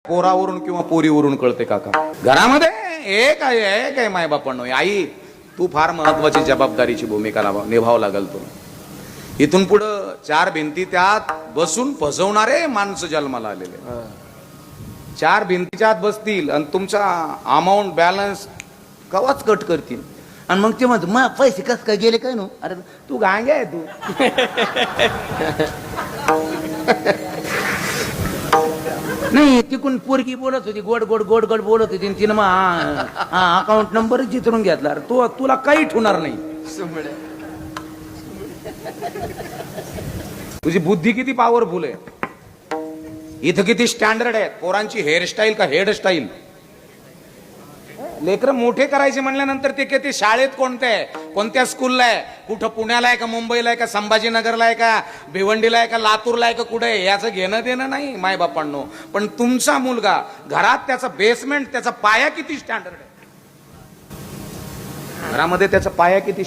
पोरावरून किंवा पोरीवरून कळते काका. घरामध्ये एक आहे मायबापांनो, आई तू फार महत्वाची जबाबदारीची भूमिका निभावं लागल तुला. इथून पुढं चार भिंती त्यात बसून फसवणारे माणसं जन्माला आलेले. चार भिंतीच्या आत बसतील आणि तुमचा अमाऊंट बॅलन्स कवाच कट करतील आणि मग ते म्हणतो मग पैसे कस काय गेले काय नो. अरे तू गांगे आहे तू. नाही तिकून पोरगी बोलत होती, गोड गोड गोड गोड बोलत होती, तिनं मग अकाउंट नंबर चित्रून घेतला. तुला काही ठेवणार नाही. तुझी बुद्धी किती पॉवरफुल आहे. इथं किती स्टँडर्ड आहे. पोरांची हेअरस्टाईल का हेडस्टाईल. लेकरं मोठे करायचे म्हणल्यानंतर ते किती शाळेत कोणत्या आहे, कोणत्या स्कूलला आहे, कुठं पुण्याला आहे का मुंबईला आहे का संभाजीनगरला आहे का भिवंडीला आहे का लातूरला आहे का कुठे आहे याचं घेणं देणं नाही मायबापांनो. पण तुमचा मुलगा घरात त्याचा बेसमेंट त्याचा पाया किती स्टँडर्ड आहे, घरामध्ये त्याचा पाया किती